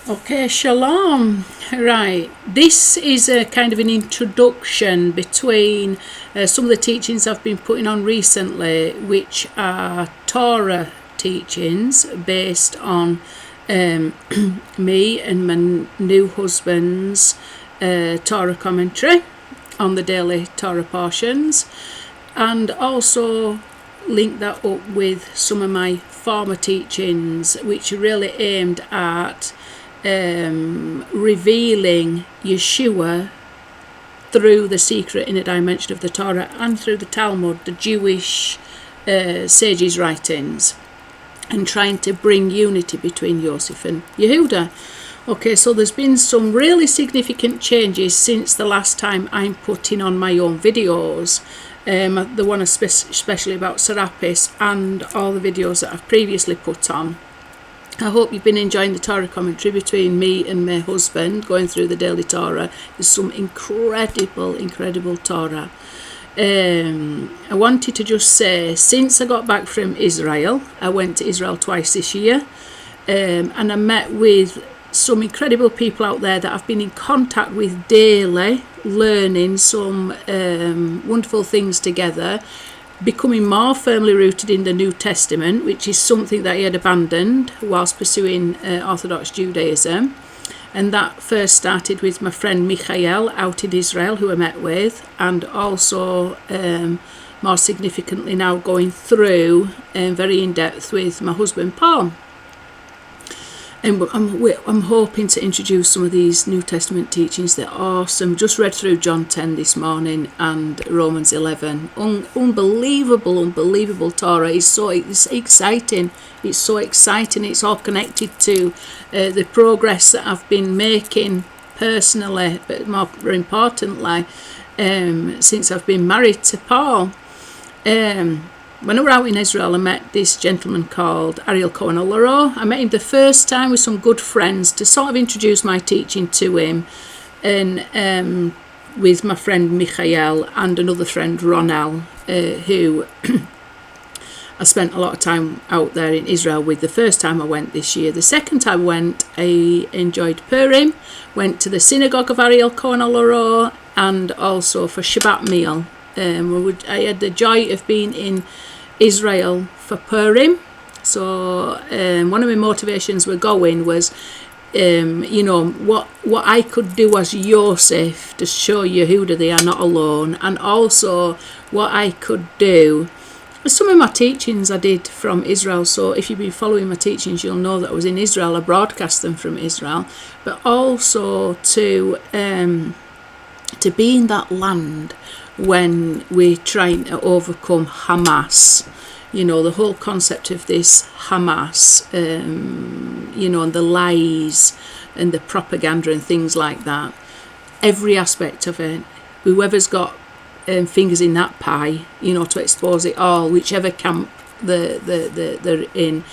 Okay, shalom. Right, this is a kind of an introduction between some of the teachings I've been putting on recently, which are Torah teachings based on me and my new husband's Torah commentary on the daily Torah portions, and also link that up with some of my former teachings, which are really aimed at revealing Yeshua through the secret inner dimension of the Torah and through the Talmud, the Jewish sages' writings, and trying to bring unity between Yosef and Yehuda. Okay, so there's been some really significant changes since the last time I'm putting on my own videos. The one especially about Serapis and all the videos that I've previously put on. I hope you've been enjoying the Torah commentary between me and my husband, going through the daily Torah. There's some incredible Torah. I wanted to just say, since I got back from Israel, I went to Israel twice this year, and I met with some incredible people out there that I've been in contact with daily, learning some wonderful things together, becoming more firmly rooted in the New Testament, which is something that he had abandoned whilst pursuing Orthodox Judaism. And that first started with my friend Michael out in Israel, who I met with, and also more significantly now going through very in depth with my husband Paul. And I'm hoping to introduce some of these New Testament teachings. They're awesome. Just read through John 10 this morning and Romans 11. Unbelievable Torah. It's exciting. It's so exciting. It's all connected to the progress that I've been making personally, but more importantly, since I've been married to Paul. When I was out in Israel, I met this gentleman called Ariel Cohen Olaro. I met him the first time with some good friends to sort of introduce my teaching to him, and with my friend Michael and another friend Ronel, who I spent a lot of time out there in Israel with the first time I went this year. The second time I went, I enjoyed Purim, went to the synagogue of Ariel Cohen Olaro, and also for Shabbat meal. I had the joy of being in Israel for Purim, so one of my motivations were going was, what I could do as Yosef to show Yehuda they are not alone, and also what I could do. Some of my teachings I did from Israel, so if you've been following my teachings, you'll know that I was in Israel. I broadcast them from Israel, but also to be in that land when we're trying to overcome Hamas, the whole concept of this Hamas, and the lies and the propaganda and things like that. Every aspect of it, whoever's got fingers in that pie, to expose it all, whichever camp they're in,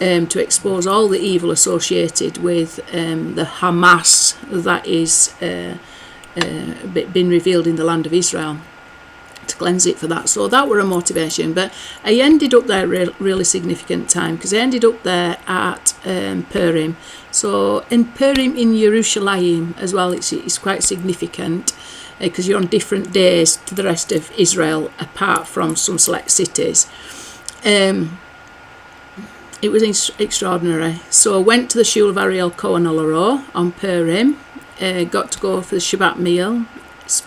to expose all the evil associated with the Hamas that is been revealed in the land of Israel, to cleanse it for that. So that were a motivation. But I ended up there really significant time, because I ended up there at Purim. So in Purim in Jerusalem as well, it's quite significant, because you're on different days to the rest of Israel apart from some select cities. It was extraordinary. So I went to the shul of Ariel Cohen Olaro on Purim. Got to go for the Shabbat meal,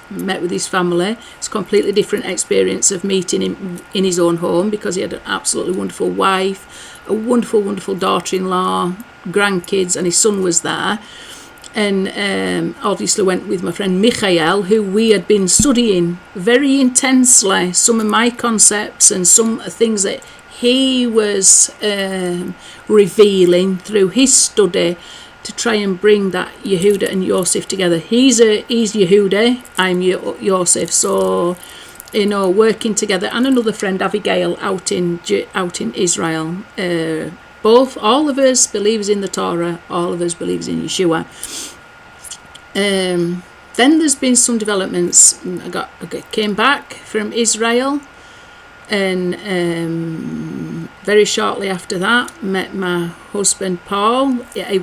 met with his family. It's a completely different experience of meeting him in his own home, because he had an absolutely wonderful wife, a wonderful daughter-in-law, grandkids, and his son was there. And obviously went with my friend Michael, who we had been studying very intensely some of my concepts and some things that he was revealing through his study, to try and bring that Yehuda and Yosef together. He's Yehuda, I'm Yosef, so working together, and another friend Abigail out in Israel. All of us believers in the Torah, all of us believers in Yeshua. Then there's been some developments. I came back from Israel, and very shortly after that, met my husband Paul. I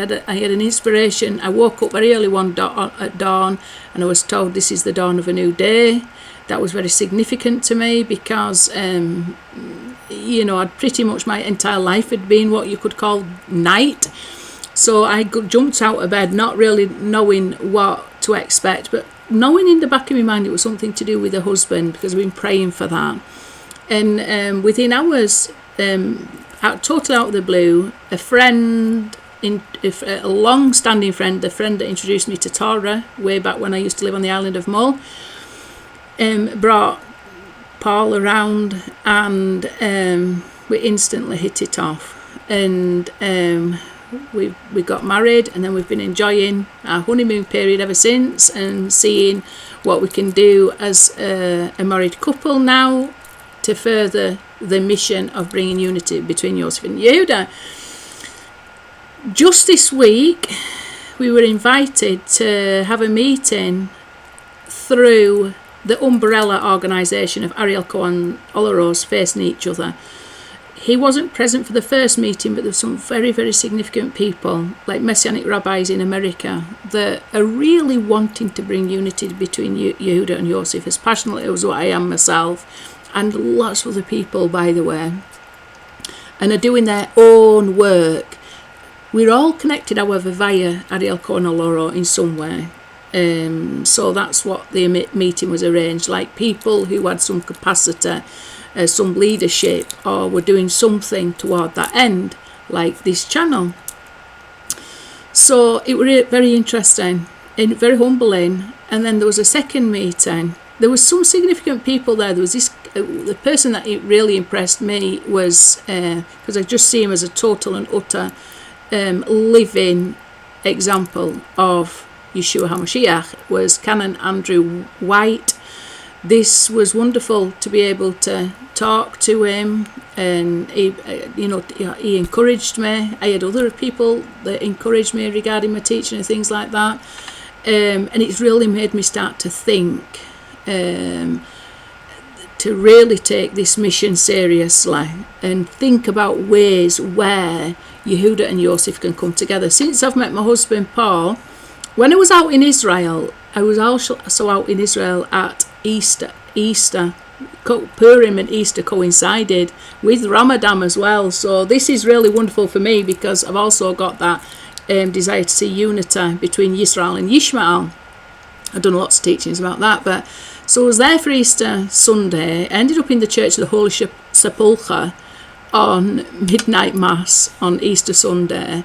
had an inspiration. I woke up very early at dawn, and I was told this is the dawn of a new day. That was very significant to me because, I'd pretty much my entire life had been what you could call night. So I jumped out of bed, not really knowing what to expect, but knowing in the back of my mind it was something to do with the husband, because I've been praying for that. And within hours, totally out of the blue, a friend, a long-standing friend, the friend that introduced me to Torah way back when I used to live on the island of Mull, brought Paul around, and we instantly hit it off. And we got married, and then we've been enjoying our honeymoon period ever since, and seeing what we can do as a married couple now to further the mission of bringing unity between Yosef and Yehuda. Just this week, we were invited to have a meeting through the umbrella organisation of Ariel Cohen Olaros facing each other. He wasn't present for the first meeting, but there were some very, very significant people, like Messianic rabbis in America, that are really wanting to bring unity between Yehuda and Yosef, as passionately as what I am myself, and lots of other people, by the way, and are doing their own work. We're all connected, however, via Ariel Cohen Oloro in some way. So that's what the meeting was arranged, like people who had some capacity, some leadership, or were doing something toward that end, like this channel. So it was very interesting and very humbling. And then there was a second meeting. There was some significant people there. There was this, the person that it really impressed me was, because I just see him as a total and utter living example of Yeshua HaMoshiach, was Canon Andrew White. This was wonderful to be able to talk to him, and he encouraged me. I had other people that encouraged me regarding my teaching and things like that, and it's really made me start to think, to really take this mission seriously and think about ways where Yehuda and Yosef can come together. Since I've met my husband Paul, when I was out in Israel, I was also out in Israel at Easter. Purim and Easter coincided with Ramadan as well. So this is really wonderful for me, because I've also got that desire to see unity between Yisrael and Yishmael. I've done lots of teachings about that. But so I was there for Easter Sunday. I ended up in the Church of the Holy Sepulchre on midnight mass on Easter Sunday.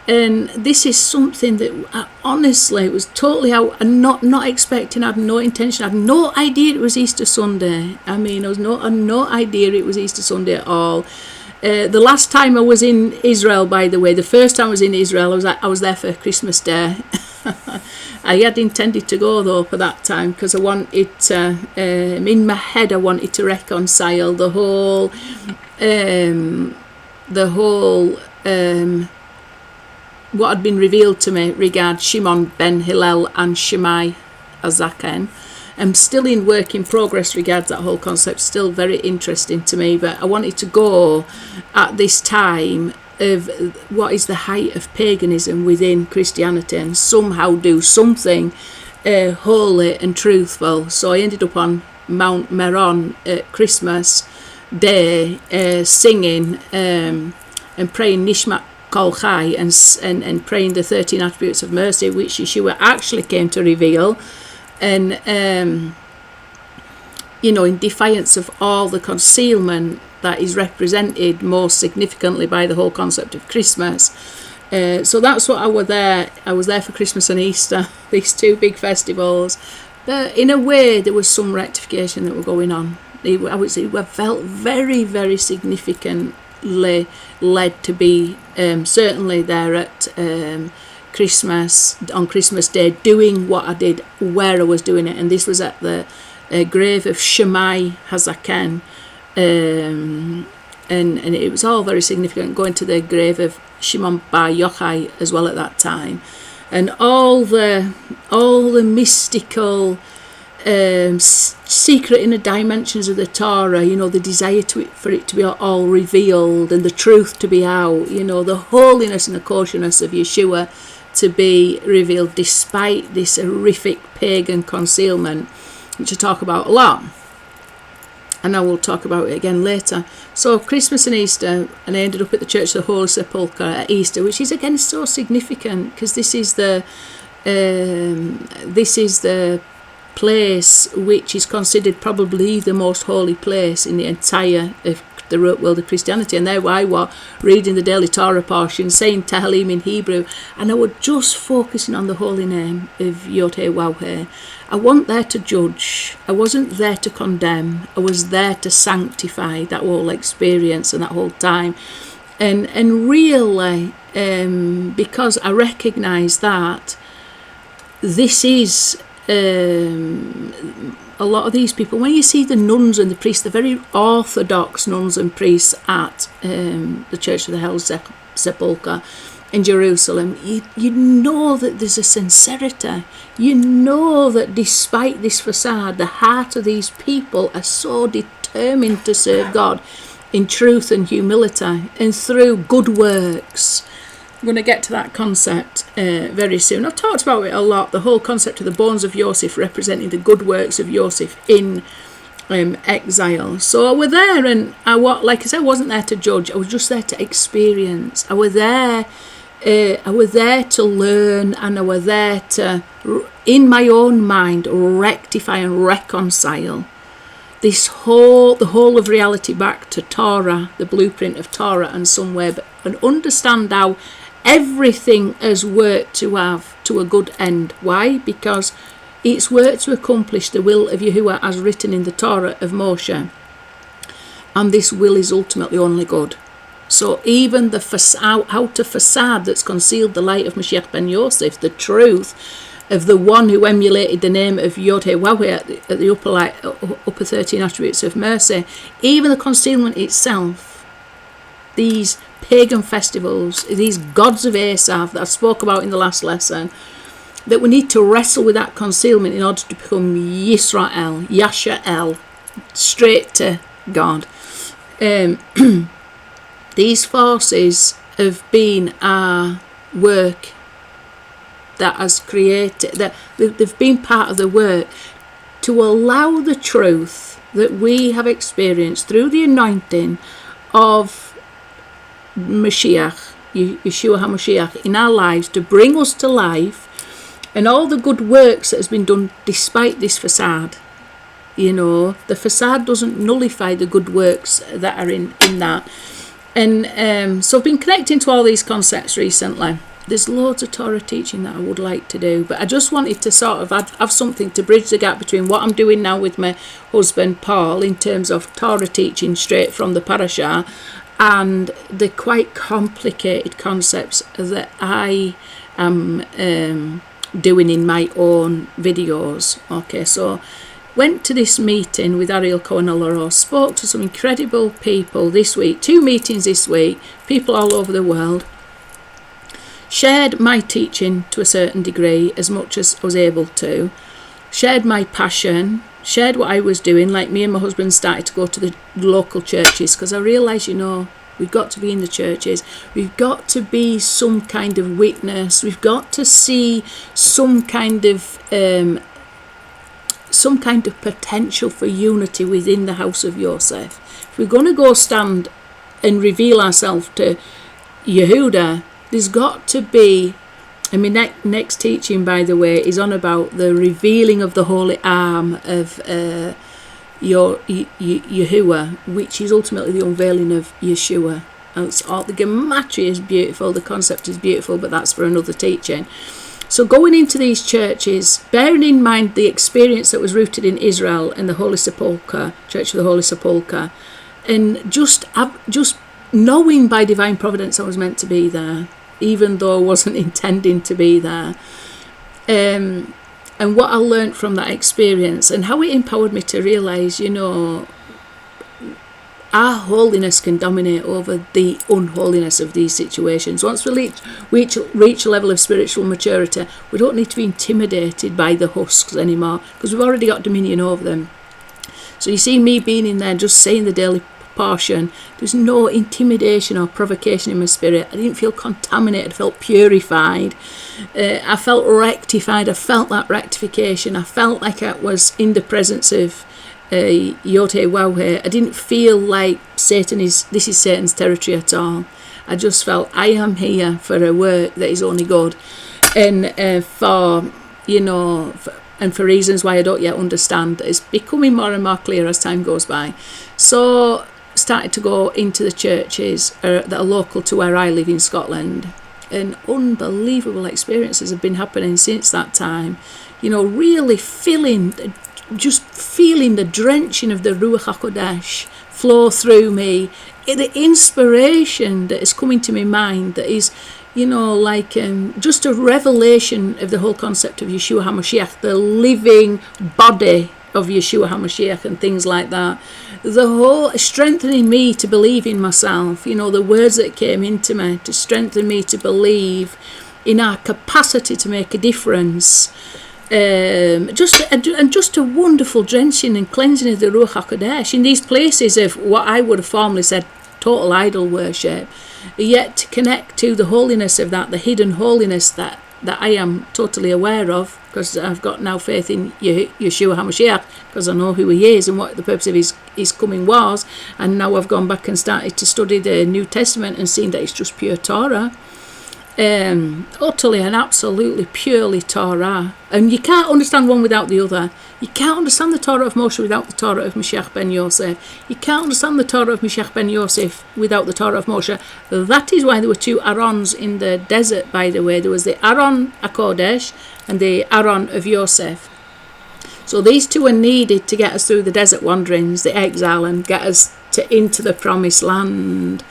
And this is something that honestly was totally out and not expecting. I had no intention. I had no idea it was Easter Sunday. I mean, I had no idea it was Easter Sunday at all. The last time I was in Israel, by the way, the first time I was in Israel, I was there for Christmas Day. I had intended to go though for that time, because I wanted in my head I wanted to reconcile the whole what had been revealed to me regarding Shimon ben Hillel and Shammai Azaken. I'm still in work in progress regards that whole concept, still very interesting to me, but I wanted to go at this time of what is the height of paganism within Christianity and somehow do something holy and truthful. So I ended up on Mount Meron at Christmas Day, singing and praying Nishmat Kol Chai, and praying the 13 attributes of mercy, which Yeshua actually came to reveal, and in defiance of all the concealment that is represented most significantly by the whole concept of Christmas. So that's what I was there. I was there for Christmas and Easter, these two big festivals. But in a way, there was some rectification that were going on. It felt very, very significantly led to be certainly there at Christmas, on Christmas Day, doing what I did, where I was doing it. And this was at the grave of Shammai Hazaken. And it was all very significant, going to the grave of Shimon Bar Yochai as well at that time, and all the mystical secret inner dimensions of the Torah, the desire for it to be all revealed and the truth to be out, the holiness and the kosheress of Yeshua to be revealed despite this horrific pagan concealment, which I talk about a lot. And I will talk about it again later. So Christmas and Easter, and I ended up at the Church of the Holy Sepulchre at Easter, which is again so significant because this is the place which is considered probably the most holy place in the entire of the world of Christianity. And there I was reading the daily Torah portion, saying Tehillim in Hebrew, and I was just focusing on the holy name of YHWH. I wasn't there to judge, I wasn't there to condemn, I was there to sanctify that whole experience and that whole time. And really, because I recognise that this is a lot of these people, when you see the nuns and the priests, the very orthodox nuns and priests at the Church of the Holy Sepulchre in Jerusalem, you know that there's a sincerity. You know that despite this facade, the heart of these people are so determined to serve God in truth and humility and through good works. I'm going to get to that concept very soon. I've talked about it a lot, the whole concept of the bones of Yosef representing the good works of Yosef in exile. So I was there, and like I said, I wasn't there to judge, I was just there to experience. I was there to learn, and I was there to, in my own mind, rectify and reconcile the whole of reality back to Torah, the blueprint of Torah, and somewhere, and understand how everything has worked to have to a good end. Why? Because it's worked to accomplish the will of Yeshua as written in the Torah of Moshe, and this will is ultimately only good. So even the outer facade that's concealed the light of Moshiach Ben Yosef, the truth of the one who emulated the name of YHWH at the upper 13 attributes of mercy, even the concealment itself, these pagan festivals, these gods of Esav that I spoke about in the last lesson, that we need to wrestle with that concealment in order to become Yisrael, Yasha'el, straight to God. These forces have been our work that has created, that they've been part of the work to allow the truth that we have experienced through the anointing of Moshiach, Yeshua HaMoshiach, in our lives, to bring us to life, and all the good works that has been done despite this facade. The facade doesn't nullify the good works that are in that. And so I've been connecting to all these concepts recently. There's loads of Torah teaching that I would like to do, but I just wanted to sort of have something to bridge the gap between what I'm doing now with my husband Paul in terms of Torah teaching straight from the parasha, and the quite complicated concepts that I am doing in my own videos. Okay, so went to this meeting with Ariel Cohen-Alaro, spoke to some incredible people this week, 2 meetings this week, people all over the world, shared my teaching to a certain degree as much as I was able to, shared my passion, shared what I was doing. Like me and my husband started to go to the local churches because I realised, we've got to be in the churches, we've got to be some kind of witness, we've got to see some kind of potential for unity within the house of Yosef. If we're going to go stand and reveal ourselves to Yehuda, there's got to be, next teaching, by the way, is on about the revealing of the holy arm of Yahuwah, which is ultimately the unveiling of Yeshua. And it's all, the gematria is beautiful, the concept is beautiful, but that's for another teaching. So going into these churches, bearing in mind the experience that was rooted in Israel and the Holy Sepulchre, Church of the Holy Sepulchre, and just knowing by divine providence I was meant to be there, even though I wasn't intending to be there. And what I learned from that experience and how it empowered me to realise, our holiness can dominate over the unholiness of these situations. Once we reach a level of spiritual maturity, we don't need to be intimidated by the husks anymore, because we've already got dominion over them. So you see me being in there, just saying the daily portion, there's no intimidation or provocation in my spirit. I didn't feel contaminated, I felt purified, I felt rectified, I felt that rectification, I felt like I was in the presence of YHWH. I didn't feel like this is Satan's territory at all. I just felt I am here for a work that is only good, and for reasons why I don't yet understand. It's becoming more and more clear as time goes by. So started to go into the churches that are local to where I live in Scotland, and unbelievable experiences have been happening since that time. Really feeling the drenching of the Ruach HaKodesh flow through me, the inspiration that is coming to my mind, that is just a revelation of the whole concept of Yeshua HaMoshiach, the living body of Yeshua HaMoshiach, and things like that. The whole strengthening me to believe in myself, the words that came into me to strengthen me to believe in our capacity to make a difference. Just a wonderful drenching and cleansing of the Ruach HaKodesh in these places of what I would have formerly said total idol worship, yet to connect to the holiness of that, the hidden holiness that I am totally aware of, because I've got now faith in Yeshua HaMashiach, because I know who he is and what the purpose of his coming was. And now I've gone back and started to study the New Testament and seen that it's just pure Torah. Utterly and absolutely purely Torah, and you can't understand one without the other. You can't understand the Torah of Moshe without the Torah of Moshiach Ben Yosef. You can't understand the Torah of Moshiach Ben Yosef without the Torah of Moshe. That is why there were two Aarons in the desert, by the way. There was the Aaron HaKodesh and the Aaron of Yosef. So these two are needed to get us through the desert wanderings, the exile, and get us into the promised land.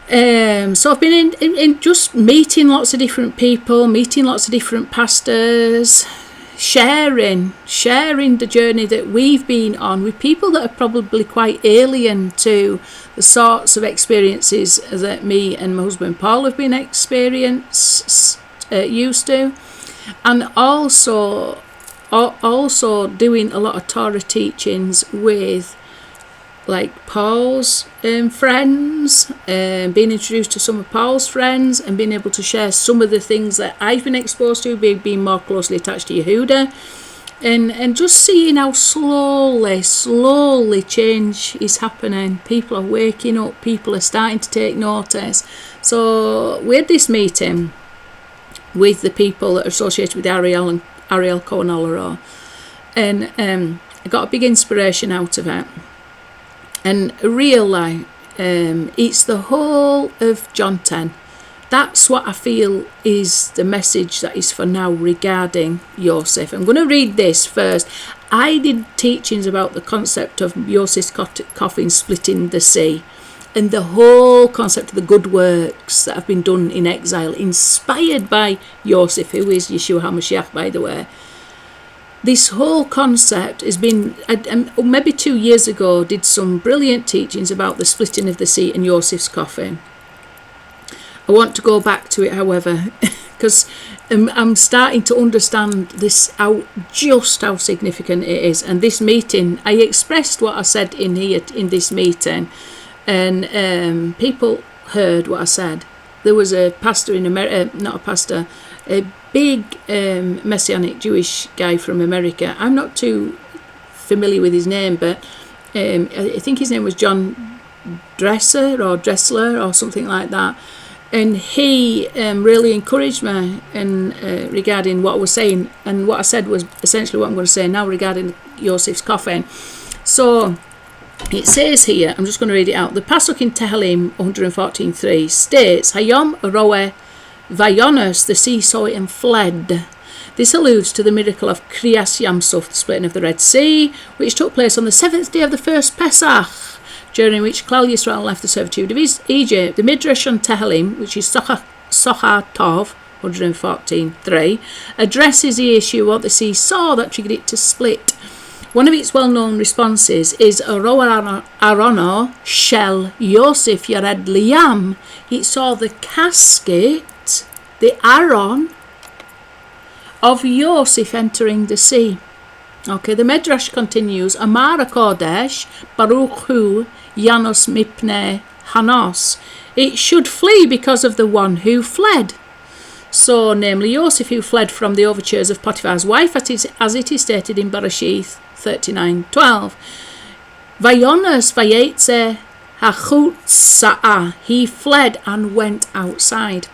So I've been in just meeting lots of different people, meeting lots of different pastors, sharing the journey that we've been on with people that are probably quite alien to the sorts of experiences that me and my husband Paul have been used to, and also doing a lot of Torah teachings with like Paul's friends, being introduced to some of Paul's friends, and being able to share some of the things that I've been exposed to, being more closely attached to Yehuda, and just seeing how slowly change is happening. People are waking up, people are starting to take notice. So we had this meeting with the people that are associated with Ariel and Ariel Cohen-Olaro, and I got a big inspiration out of it. And really, it's the whole of John 10. That's what I feel is the message that is for now regarding Yosef. I'm going to read this first. I did teachings about the concept of Yosefs Coffin splitting the sea, and the whole concept of the good works that have been done in exile, inspired by Yosef, who is Yeshua HaMashiach, by the way. This whole concept has been, maybe 2 years ago, did some brilliant teachings about the splitting of the sea and Yosefs Coffin. I want to go back to it, however, because I'm starting to understand how significant it is. And this meeting, I expressed what I said in this meeting, and people heard what I said. There was a pastor in America, not a pastor, a big Messianic Jewish guy from America. I'm not too familiar with his name, but I think his name was John Dressler or something like that. And he really encouraged me regarding what I was saying, and what I said was essentially what I'm going to say now regarding Yosefs Coffin. So it says here, I'm just going to read it out. The pasuk in Tehillim 114:3 states, Hayom roeh Vayonos, the sea saw it and fled. This alludes to the miracle of Kriyas Yamsuf, the splitting of the Red Sea, which took place on the 7th day of the first Pesach, during which Klal Yisrael left the servitude of Egypt. The Midrash on Tehillim, which is Sochar Tov 114:3, addresses the issue of what the sea saw that triggered it to split. One of its well-known responses is Arono Shel Yosef Yared Liam. It saw the casket, the Aron of Yosef entering the sea. Okay, the Midrash continues, Amar Kodesh Baruch Hu Yanos Mipne Hanos. It should flee because of the one who fled. So, namely Yosef, who fled from the overtures of Potiphar's wife, as it is stated in Bereshith 39:12. Vayonas vayetze hachutzaah. He fled and went outside.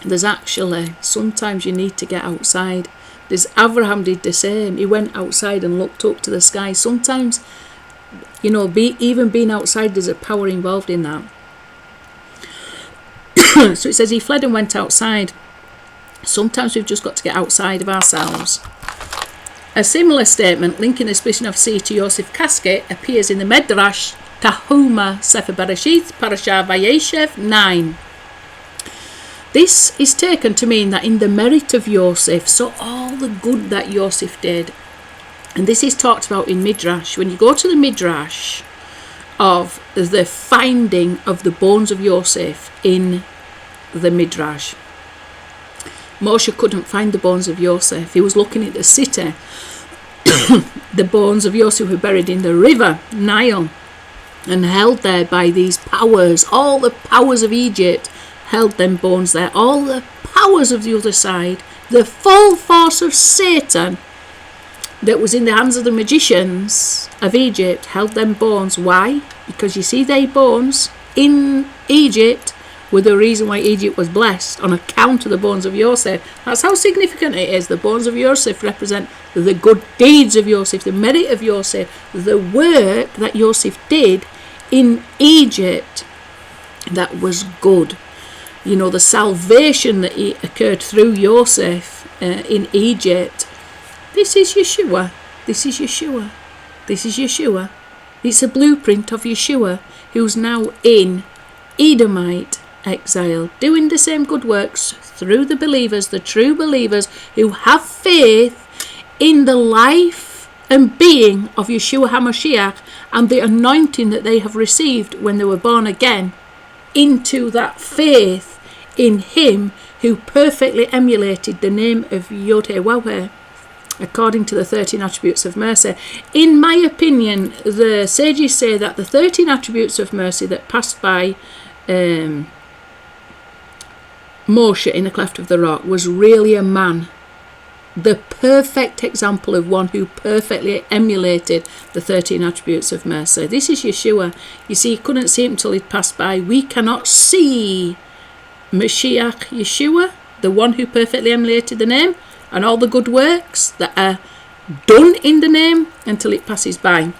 There's actually, sometimes you need to get outside. There's Abraham did the same. He went outside and looked up to the sky. Sometimes, even being outside, there's a power involved in that. So it says he fled and went outside. Sometimes we've just got to get outside of ourselves. A similar statement linking the splitting of sea to Yosefs Casket appears in the Midrash Tahuma Sefer Bereshith, Parashah Vayeshev 9. This is taken to mean that in the merit of Yosef, so all the good that Yosef did, and this is talked about in Midrash. When you go to the Midrash of the finding of the bones of Yosef in the Midrash, Moshe couldn't find the bones of Yosef. He was looking at the city. The bones of Yosef were buried in the river Nile and held there by these powers. All the powers of Egypt held them bones there. All the powers of the other side, the full force of Satan that was in the hands of the magicians of Egypt held them bones. Why? Because you see, they bones in Egypt were the reason why Egypt was blessed, on account of the bones of Yosef. That's how significant it is. The bones of Yosef represent the good deeds of Yosef, the merit of Yosef, the work that Yosef did in Egypt that was good. The salvation that occurred through Yosef in Egypt. This is Yeshua. This is Yeshua. This is Yeshua. It's a blueprint of Yeshua, who's now in Edomite exile, doing the same good works through the believers, the true believers who have faith in the life and being of Yeshua HaMashiach and the anointing that they have received when they were born again into that faith in him who perfectly emulated the name of YHWH according to the 13 attributes of mercy. In my opinion, the sages say that the 13 attributes of mercy that passed by Moshe in the cleft of the rock was really a man, the perfect example of one who perfectly emulated the 13 attributes of mercy. This is Yeshua. You see, he couldn't see him until he'd passed by. We cannot see Moshiach Yeshua, the one who perfectly emulated the name and all the good works that are done in the name, until it passes by.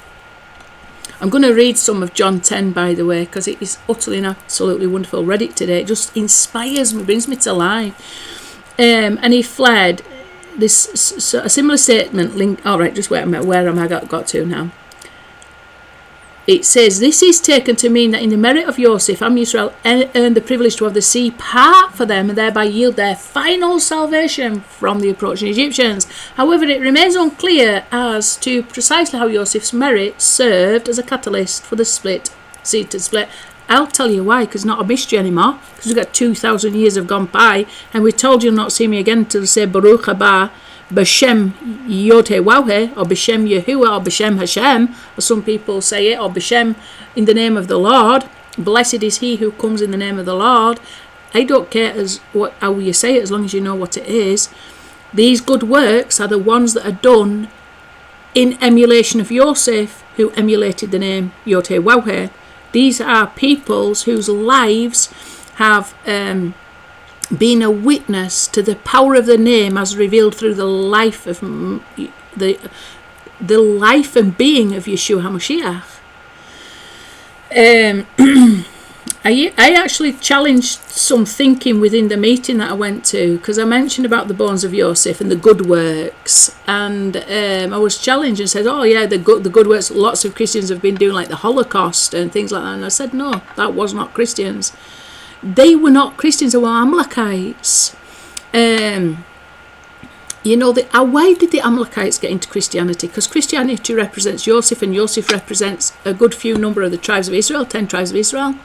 I'm going to read some of John 10, by the way, because it is utterly and absolutely wonderful. Read it today. It just inspires me, brings me to life. And he fled. A similar statement. All right, just wait a minute. Where am I got to now? It says, this is taken to mean that in the merit of Yosef, Am Yisrael earned the privilege to have the sea part for them and thereby yield their final salvation from the approaching Egyptians. However, it remains unclear as to precisely how Yosef's merit served as a catalyst for the sea to split. I'll tell you why, because it's not a mystery anymore, because we've got 2,000 years have gone by, and we told you'll not see me again until say Baruch haba B'Shem YHWH, or B'Shem Yahuwah, or B'Shem Hashem, as some people say it, or B'Shem in the name of the Lord. Blessed is he who comes in the name of the Lord. I don't care how you say it, as long as you know what it is. These good works are the ones that are done in emulation of Yosef, who emulated the name YHWH. These are peoples whose lives have been a witness to the power of the name as revealed through the life of the life and being of Yeshua HaMashiach. I actually challenged some thinking within the meeting that I went to, because I mentioned about the bones of Yosef and the good works, and I was challenged and said, oh yeah, the good works lots of Christians have been doing, like the Holocaust and things like that, and I said no, that was not Christians. They were not Christians, they were Amalekites. You know, why did the Amalekites get into Christianity? Because Christianity represents Yosef, and Yosef represents a good few number of the tribes of Israel, 10 tribes of Israel.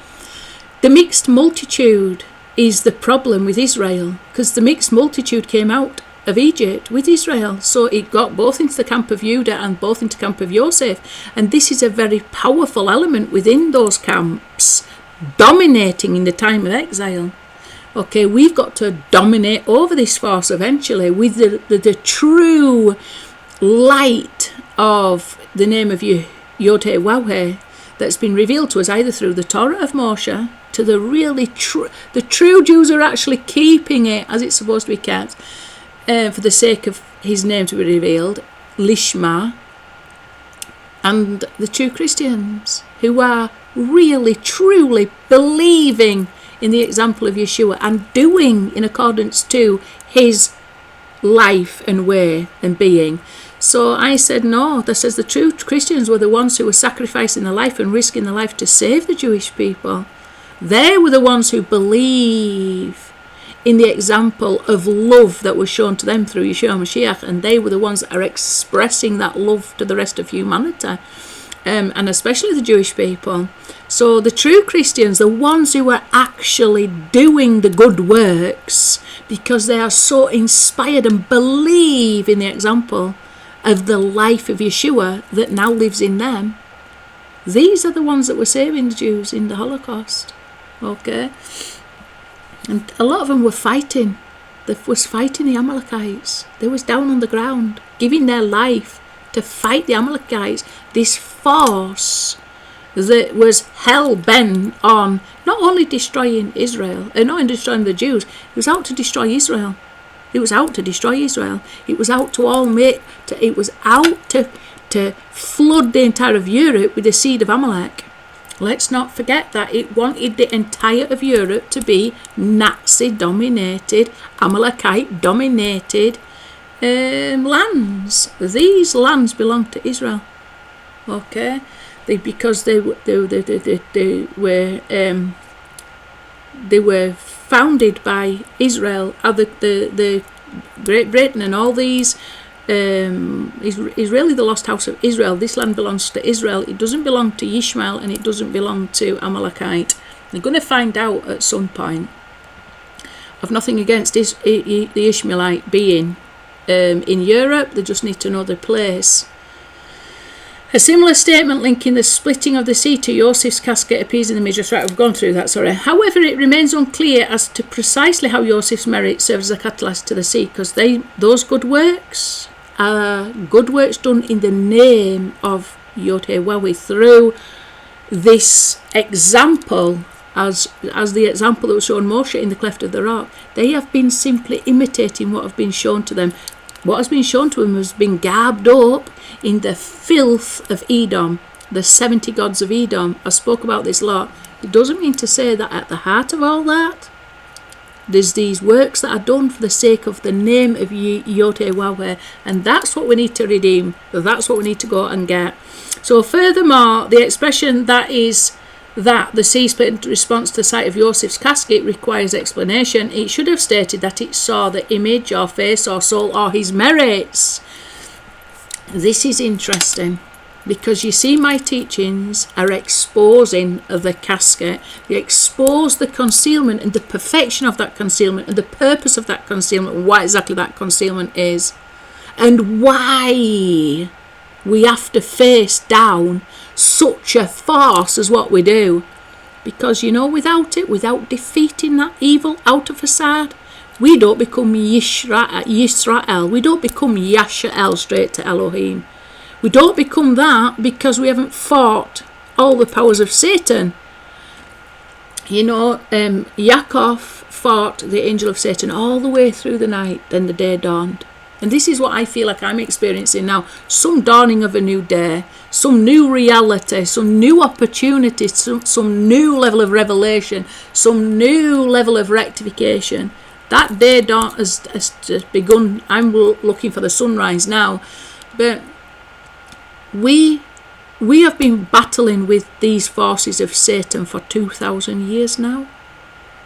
The mixed multitude is the problem with Israel, because the mixed multitude came out of Egypt with Israel. So it got both into the camp of Judah and both into the camp of Yosef. And this is a very powerful element within those camps, dominating in the time of exile. Okay, we've got to dominate over this force eventually with the true light of the name of YHWH that's been revealed to us either through the Torah of Moshe, to the really the true Jews are actually keeping it as it's supposed to be kept for the sake of his name to be revealed, Lishma, and the true Christians who are really, truly believing in the example of Yeshua and doing in accordance to his life and way and being. So I said, no, that says the true Christians were the ones who were sacrificing their life and risking their life to save the Jewish people. They were the ones who believe in the example of love that was shown to them through Yeshua Mashiach, and they were the ones that are expressing that love to the rest of humanity. And especially the Jewish people. So the true Christians, the ones who are actually doing the good works because they are so inspired and believe in the example of the life of Yeshua that now lives in them, these are the ones that were saving the Jews in the Holocaust. Okay? And a lot of them were fighting. They was fighting the Amalekites. They was down on the ground, giving their life to fight the Amalekites, this force that was hell-bent on not only destroying Israel, not only destroying the Jews, it was out to destroy Israel. It was out to destroy Israel. It was out it was out to flood the entire of Europe with the seed of Amalek. Let's not forget that it wanted the entire of Europe to be Nazi-dominated, Amalekite-dominated lands. These lands belong to Israel. Okay, because they were founded by Israel. The Great Britain and all these is really the lost house of Israel. This land belongs to Israel. It doesn't belong to Ishmael and it doesn't belong to Amalekite. They're going to find out at some point. I've nothing against the Ishmaelite being in Europe. They just need to know their place. A similar statement linking the splitting of the sea to Yosefs Casket appears in the Midrashic. Right, we've gone through that, sorry. However, it remains unclear as to precisely how Yosef's merit serves as a catalyst to the sea, because those good works are good works done in the name of YHWH through this example, as the example that was shown Moshe in the cleft of the rock. They have been simply imitating what have been shown to them. What has been shown to them has been garbed up in the filth of Edom, the 70 gods of Edom. I spoke about this a lot. It doesn't mean to say that at the heart of all that, there's these works that are done for the sake of the name of YHWH, and that's what we need to redeem. That's what we need to go and get. So furthermore, the expression that the sea split in response to the sight of Yosef's casket requires explanation. It should have stated that it saw the image or face or soul or his merits. This is interesting because you see my teachings are exposing the casket. They expose the concealment and the perfection of that concealment and the purpose of that concealment and what exactly that concealment is and why we have to face down such a force as what we do. Because, without defeating that evil outer facade, we don't become Yisrael. We don't become Yashael, straight to Elohim. We don't become that because we haven't fought all the powers of Satan. Yaakov fought the angel of Satan all the way through the night, then the day dawned. And this is what I feel like I'm experiencing now. Some dawning of a new day, some new reality, some new opportunity, some new level of revelation, some new level of rectification. That day dawn has just begun. I'm looking for the sunrise now. But we have been battling with these forces of Satan for 2,000 years now.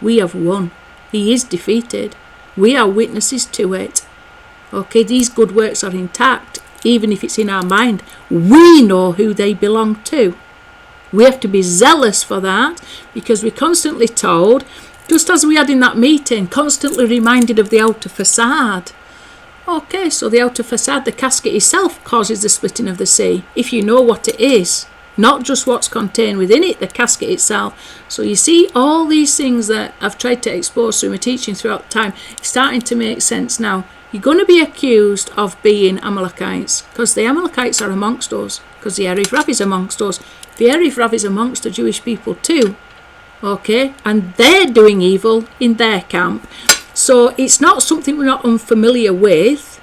We have won. He is defeated. We are witnesses to it. Okay, these good works are intact, even if it's in our mind. We know who they belong to. We have to be zealous for that, because we're constantly told, just as we had in that meeting, constantly reminded of the outer façade. Okay, so the outer façade, the casket itself, causes the splitting of the sea, if you know what it is, not just what's contained within it, the casket itself. So you see, all these things that I've tried to expose through my teaching throughout time, it's starting to make sense now. You're going to be accused of being Amalekites, because the Amalekites are amongst us, because the Erev Rav is amongst us. The Erev Rav is amongst the Jewish people too, okay, and they're doing evil in their camp. So it's not something we're not unfamiliar with.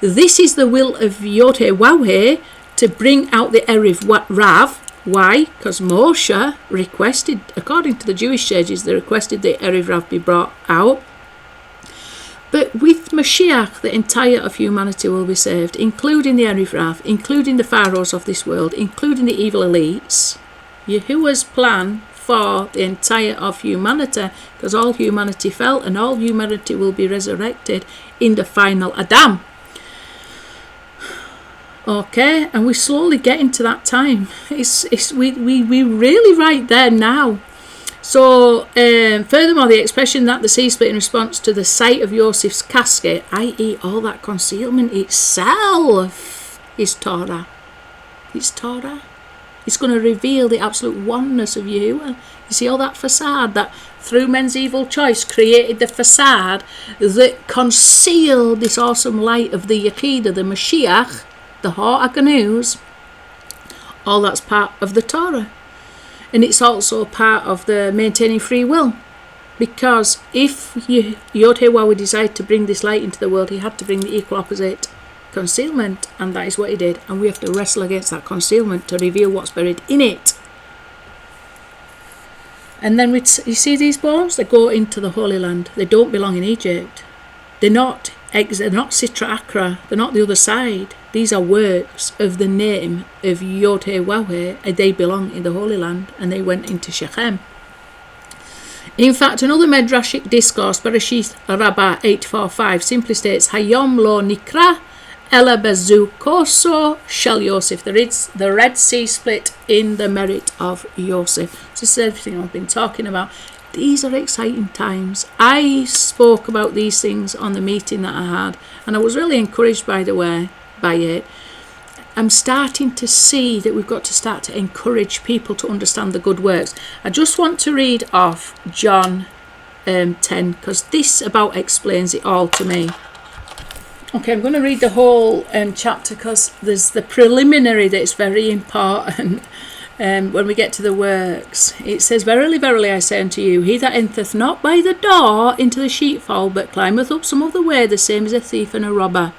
This is the will of YHWH to bring out the Erev Rav. Why? Because Moshe requested, according to the Jewish sages, they requested the Erev Rav be brought out. But with Moshiach, the entire of humanity will be saved, including the Erev Rav, including the pharaohs of this world, including the evil elites. Yahuwah's plan for the entire of humanity, because all humanity fell and all humanity will be resurrected in the final Adam. Okay, and we're slowly getting to that time. We're really right there now. So, furthermore, the expression that the sea split in response to the sight of Yosefs Casket, i.e. all that concealment itself, is Torah. It's Torah. It's going to reveal the absolute oneness of Yahuwah. You see all that façade that through men's evil choice created the façade that concealed this awesome light of the Yechidah, the Moshiach, the HaAganuz. All that's part of the Torah. And it's also part of the maintaining free will. Because if YHWH would decide to bring this light into the world, he had to bring the equal opposite, concealment, and that is what he did. And we have to wrestle against that concealment to reveal what's buried in it. And then you see these bones? They go into the Holy Land. They don't belong in Egypt. They're not Sitra Akra. They're not the other side. These are works of the name of YHWH, and they belong in the Holy Land, and they went into Shechem. In fact, another Midrashic discourse, Bereshith Rabbah 845, simply states, Hayom lo nikra ela bezu koso shel Yosef. The Red Sea split in the Merit of Yosef. So this is everything I've been talking about. These are exciting times. I spoke about these things on the meeting that I had, and I was really encouraged by it. I'm starting to see that we've got to start to encourage people to understand the good works. I just want to read off John 10, because this about explains it all to me. Okay, I'm going to read the whole chapter, because there's the preliminary that's very important. When we get to the works, it says, Verily, verily, I say unto you, he that entereth not by the door into the sheepfold, but climbeth up some other way, the same is a thief and a robber.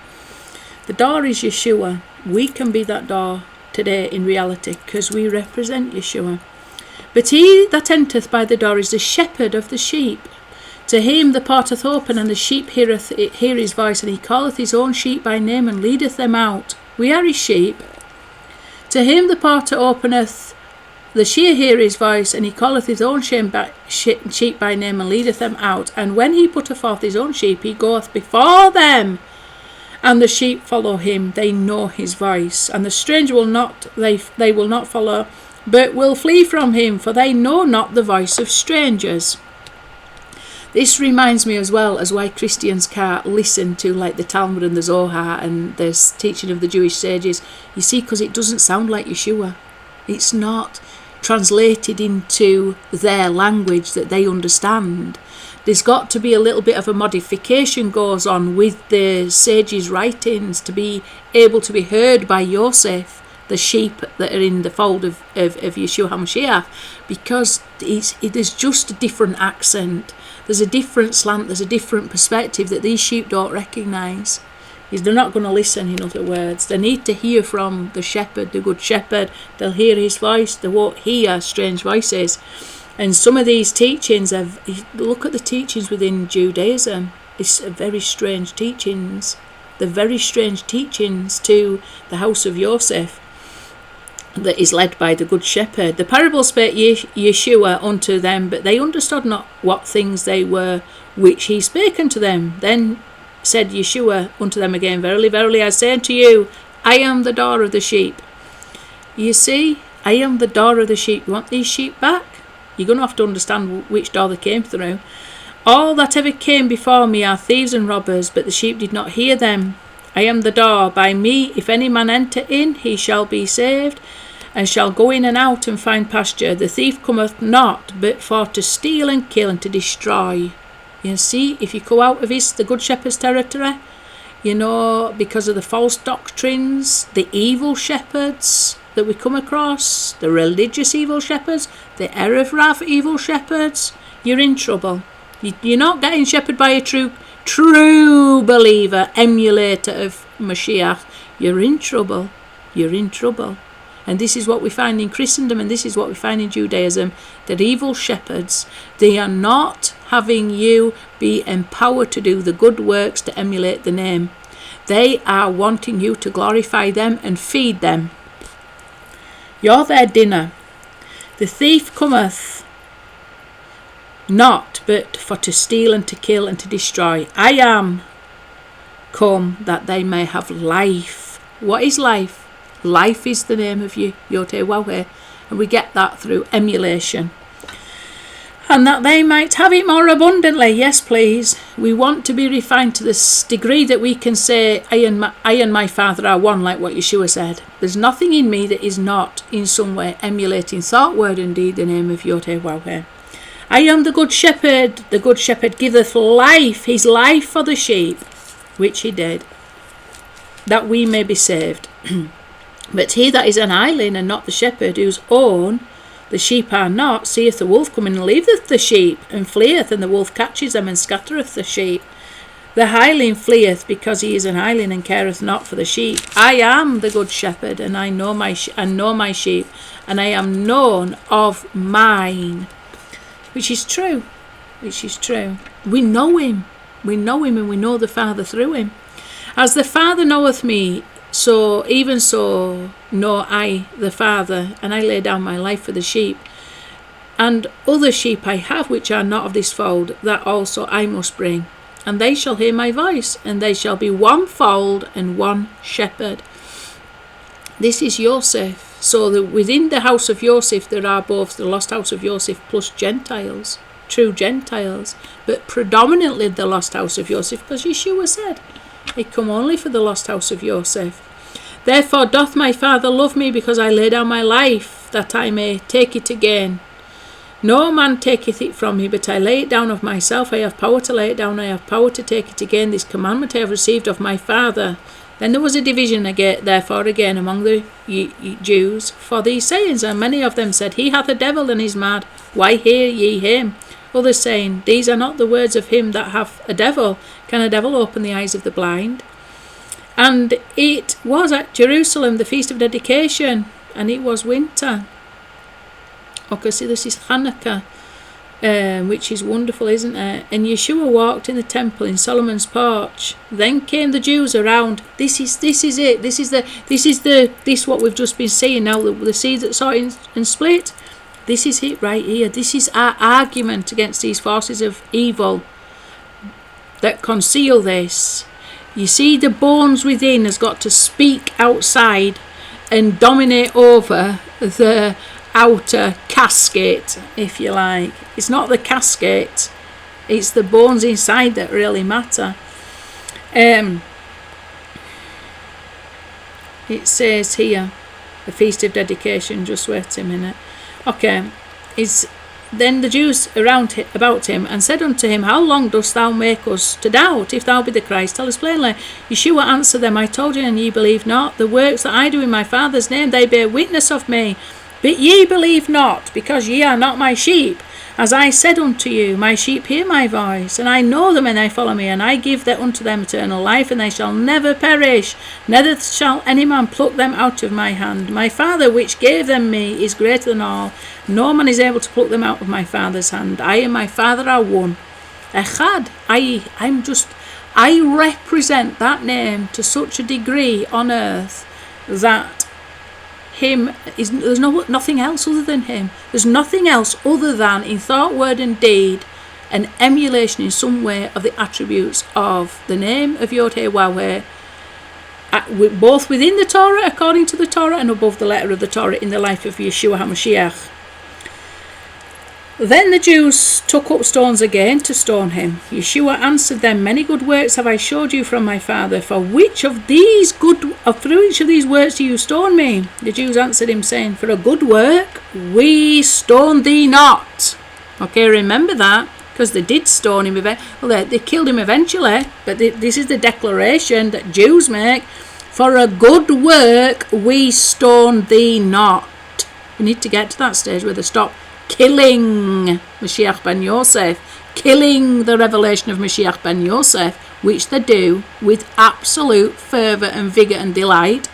The door is Yeshua. We can be that door today in reality, because we represent Yeshua. But he that entereth by the door is the shepherd of the sheep. To him the porteth open, and the sheep hear his voice, and he calleth his own sheep by name, and leadeth them out. We are his sheep. To him the porter openeth, the sheep hear his voice, and he calleth his own sheep by name, and leadeth them out. And when he putteth forth his own sheep, he goeth before them, and the sheep follow him. They know his voice. And the stranger will not follow, but will flee from him, for they know not the voice of strangers. This reminds me as well as why Christians can't listen to like the Talmud and the Zohar and the teaching of the Jewish sages. You see, because it doesn't sound like Yeshua. It's not translated into their language that they understand. There's got to be a little bit of a modification goes on with the sages' writings to be able to be heard by Yosef, the sheep that are in the fold of Yeshua HaMashiach, because there's just a different accent. There's a different slant, there's a different perspective that these sheep don't recognise. They're not going to listen, in other words. They need to hear from the shepherd, the good shepherd. They'll hear his voice. They won't hear strange voices. And some of these teachings, look at the teachings within Judaism. It's very strange teachings. They're very strange teachings to the house of Yosef that is led by the good shepherd. The parable spake Yeshua unto them, but they understood not what things they were which he spake unto them. Then said Yeshua unto them again, Verily, verily, I say unto you, I am the door of the sheep. You see, I am the door of the sheep. You want these sheep back? You're going to have to understand which door they came through. All that ever came before me are thieves and robbers, but the sheep did not hear them. I am the door. By me, if any man enter in, he shall be saved, and shall go in and out and find pasture. The thief cometh not, but for to steal and kill and to destroy. You see, if you go out of the Good Shepherd's territory, because of the false doctrines, the evil shepherds that we come across, the religious evil shepherds, the Erev Rav evil shepherds, you're in trouble. You're not getting shepherded by a true believer, emulator of Moshiach. You're in trouble. You're in trouble. And this is what we find in Christendom, and this is what we find in Judaism, that evil shepherds, they are not having you be empowered to do the good works to emulate the name. They are wanting you to glorify them and feed them. You're their dinner. The thief cometh not, but for to steal and to kill and to destroy. I am come that they may have life. What is life? Life is the name of YHWH, and we get that through emulation. And that they might have it more abundantly. Yes, please. We want to be refined to this degree that we can say, I and my Father are one, like what Yeshua said. There's nothing in me that is not in some way emulating thought, word, and deed the name of YHWH. I am the good shepherd. The good shepherd giveth life, his life for the sheep, which he did, that we may be saved. But he that is an hireling and not the shepherd, whose own the sheep are not, seeth the wolf coming and leaveth the sheep, and fleeth, and the wolf catches them and scattereth the sheep. The hireling fleeth because he is an hireling and careth not for the sheep. I am the good shepherd, and I know my sheep, and I am known of mine. Which is true. Which is true. We know him. We know him, and we know the Father through him. As the Father knoweth me, so even so know I the Father, and I lay down my life for the sheep. And other sheep I have which are not of this fold, that also I must bring. And they shall hear my voice, and they shall be one fold and one shepherd. This is Yosef. So that within the house of Yosef there are both the lost house of Yosef plus Gentiles, true Gentiles, but predominantly the lost house of Yosef, because Yeshua said, I come only for the lost house of Yosef. Therefore doth my Father love me, because I lay down my life, that I may take it again. No man taketh it from me, but I lay it down of myself. I have power to lay it down, I have power to take it again. This commandment I have received of my Father. Then there was a division therefore again among the Jews for these sayings, and many of them said, He hath a devil and is mad. Why hear ye him? Others saying, These are not the words of him that hath a devil. Can a devil open the eyes of the blind? And it was at Jerusalem the feast of dedication, and it was winter. Okay, see, this is Hanukkah, which is wonderful, isn't it? And Yeshua walked in the temple in Solomon's porch. Then came the Jews around. This is it. This what we've just been seeing now. The seed that saw it and split. This is it right here. This is our argument against these forces of evil that conceal this. You see, the bones within has got to speak outside and dominate over the outer casket, if you like. It's not the casket, it's the bones inside that really matter. It says here, the feast of dedication, just wait a minute. Okay, then the Jews about him and said unto him, How long dost thou make us to doubt? If thou be the Christ, tell us plainly. Yeshua answered them, I told you, and ye believe not. The works that I do in my Father's name, they bear witness of me. But ye believe not, because ye are not my sheep. As I said unto you, my sheep hear my voice, and I know them, and they follow me, and I give unto them eternal life, and they shall never perish, neither shall any man pluck them out of my hand. My Father which gave them me is greater than all. No man is able to pluck them out of my Father's hand. I and my Father are one. Echad. I represent that name to such a degree on earth that there's nothing else other than him. There's nothing else other than in thought, word and deed an emulation in some way of the attributes of the name of YHWH, both within the Torah, according to the Torah, and above the letter of the Torah in the life of Yeshua HaMashiach. Then the Jews took up stones again to stone him. Yeshua answered them, many good works have I showed you from my Father. For which of these works do you stone me? The Jews answered him, saying, for a good work we stone thee not. Okay, remember that, because they did stone him. Well, they killed him eventually, but this is the declaration that Jews make. For a good work we stone thee not. We need to get to that stage where they stop killing Moshiach Ben Yosef, killing the revelation of Moshiach Ben Yosef, which they do with absolute fervour and vigour and delight.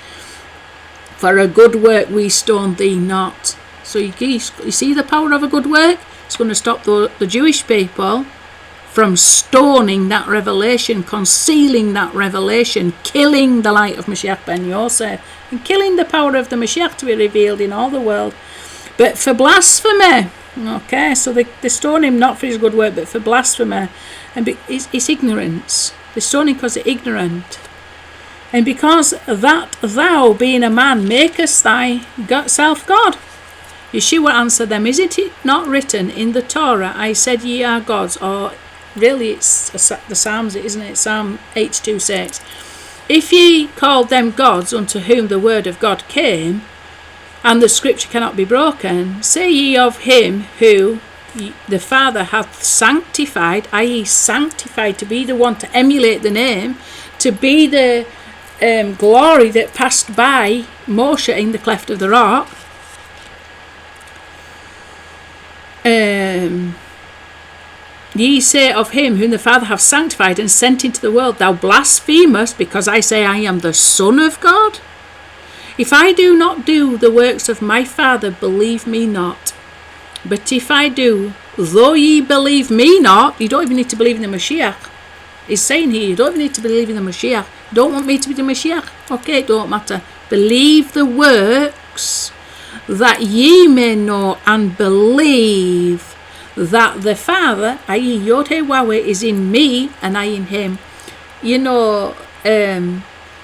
For a good work we stone thee not. So you see the power of a good work? It's going to stop the Jewish people from stoning that revelation, concealing that revelation, killing the light of Moshiach Ben Yosef, and killing the power of the Mashiach to be revealed in all the world. But for blasphemy, okay, so they stone him not for his good work, but for blasphemy, and it's ignorance. They stone him because they're ignorant. And because that thou, being a man, makest thyself God. Yeshua answered them, is it not written in the Torah, I said ye are gods? Or really it's the Psalms, isn't it? Psalm 8:26. If ye called them gods unto whom the word of God came, and the scripture cannot be broken, say ye of him who the Father hath sanctified, i.e. sanctified to be the one to emulate the name, to be the glory that passed by Moshe in the cleft of the rock. Ye say of him whom the Father hath sanctified and sent into the world, thou blasphemest, because I say I am the Son of God? If I do not do the works of my Father, believe me not. But if I do, though ye believe me not, you don't even need to believe in the Mashiach. He's saying here, you don't even need to believe in the Mashiach. Don't want me to be the Mashiach? Okay, it don't matter. Believe the works, that ye may know and believe that the Father, i.e. YHWH, is in me and I in him. You know,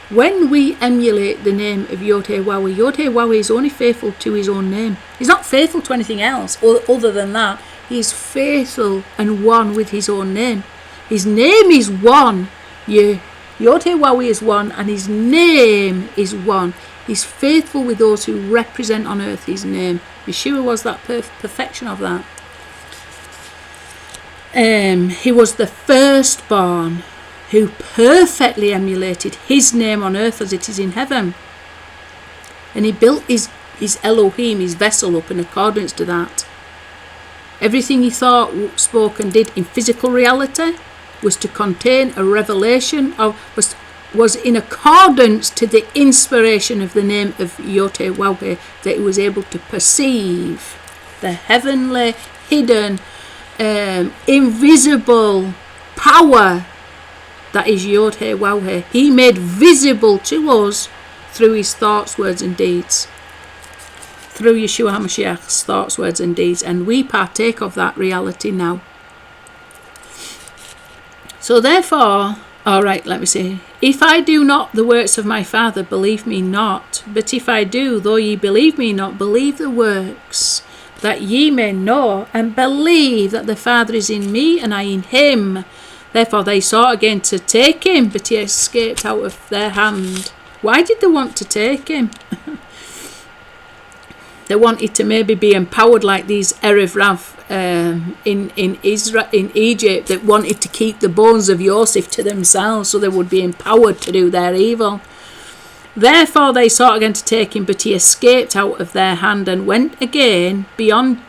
when we emulate the name of YHWH, YHWH is only faithful to his own name. He's not faithful to anything else other than that. He's faithful and one with his own name. His name is one. YHWH is one and his name is one. He's faithful with those who represent on earth his name. Yeshua was that perfection of that. He was the firstborn who perfectly emulated his name on earth as it is in heaven. And he built his Elohim, his vessel, up in accordance to that. Everything he thought, spoke and did in physical reality was to contain a revelation of, was in accordance to the inspiration of the name of YHWH, that he was able to perceive the heavenly, hidden, invisible power that is YHWH. He made visible to us through his thoughts, words and deeds. Through Yeshua HaMashiach's thoughts, words and deeds. And we partake of that reality now. So therefore, alright, let me see. If I do not the works of my Father, believe me not. But if I do, though ye believe me not, believe the works, that ye may know and believe that the Father is in me and I in him. Therefore they sought again to take him, but he escaped out of their hand. Why did they want to take him? They wanted to maybe be empowered like these Erev Rav in Egypt, that wanted to keep the bones of Yosef to themselves so they would be empowered to do their evil. Therefore they sought again to take him, but he escaped out of their hand and went again beyond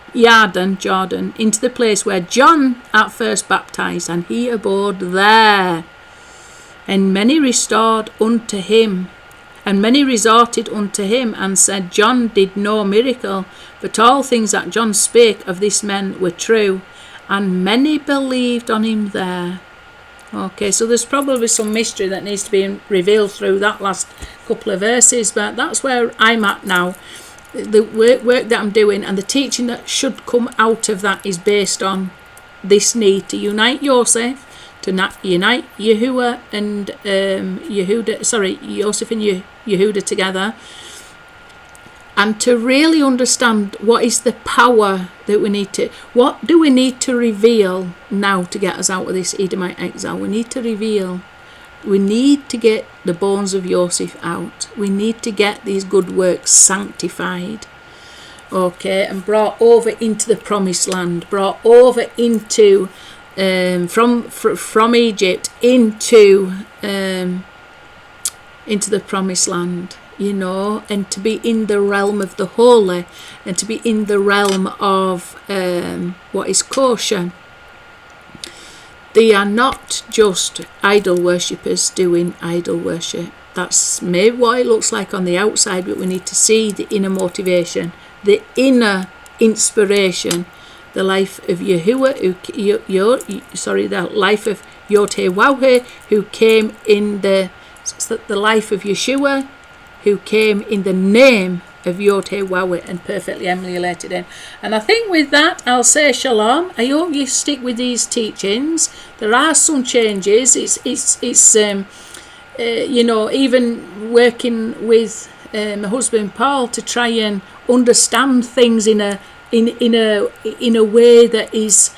Jordan, into the place where John at first baptized, and he abode there. And many restored unto him, and many resorted unto him, and said, John did no miracle, but all things that John spake of this man were true, and many believed on him there. Okay, so there's probably some mystery that needs to be revealed through that last couple of verses, but that's where I'm at now. The work that I'm doing and the teaching that should come out of that is based on this need to unite Yosef, to unite Yahuwah and Yosef and Yehuda together, and to really understand what is the power that we need to, what do we need to reveal now to get us out of this Edomite exile. We need to reveal, we need to get the bones of Yosef out. We need to get these good works sanctified, okay, and brought over into the promised land, brought over into from Egypt into the promised land, you know, and to be in the realm of the holy, and to be in the realm of what is kosher. They are not just idol worshippers doing idol worship. That's maybe what it looks like on the outside, but we need to see the inner motivation, the inner inspiration, the life of Yahuwah, the life of YHWH, who came in the life of Yeshua, who came in the name of YHWH and perfectly emulated him. And I think with that, I'll say shalom. I hope you stick with these teachings. There are some changes. It's you know, even working with my husband Paul to try and understand things in a way that is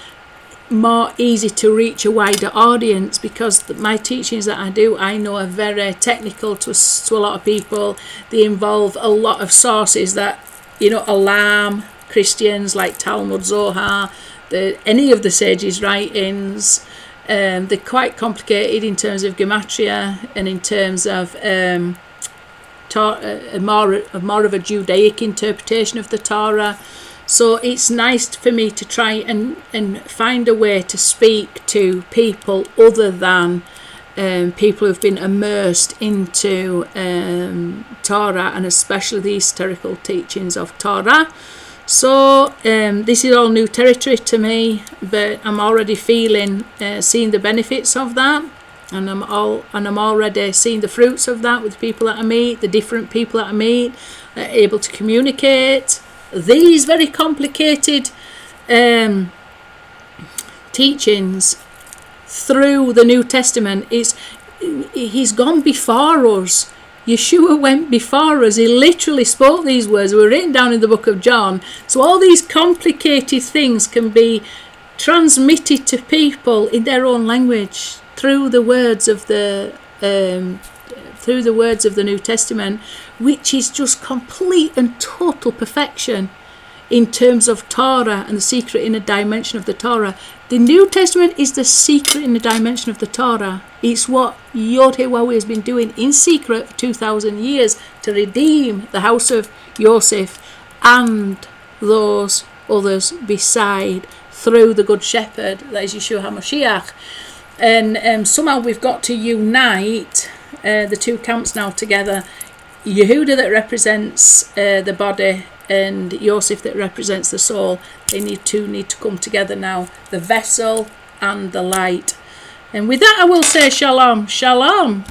more easy to reach a wider audience, because my teachings that I do, I know, are very technical to a lot of people. They involve a lot of sources that, you know, alarm Christians, like Talmud, Zohar, any of the sages' writings. They're quite complicated in terms of gematria and in terms of more of a Judaic interpretation of the Torah. So it's nice for me to try and find a way to speak to people other than people who've been immersed into Torah, and especially the historical teachings of Torah. So this is all new territory to me, but I'm already seeing the benefits of that, and I'm already seeing the fruits of that with the people that I meet, the different people that I meet, able to communicate these very complicated teachings through the New Testament. He's gone before us. Yeshua went before us. He literally spoke these words. They were written down in the book of John. So all these complicated things can be transmitted to people in their own language through the words of the New Testament, which is just complete and total perfection in terms of Torah and the secret inner dimension of the Torah. The New Testament is the secret inner dimension of the Torah. It's what YHWH has been doing in secret for 2,000 years to redeem the house of Yosef and those others beside, through the Good Shepherd, that is Yeshua HaMoshiach. And somehow we've got to unite the two camps now together. Yehuda that represents the body, and Yosef that represents the soul. They need to come together now, the vessel and the light. And with that I will say shalom, shalom.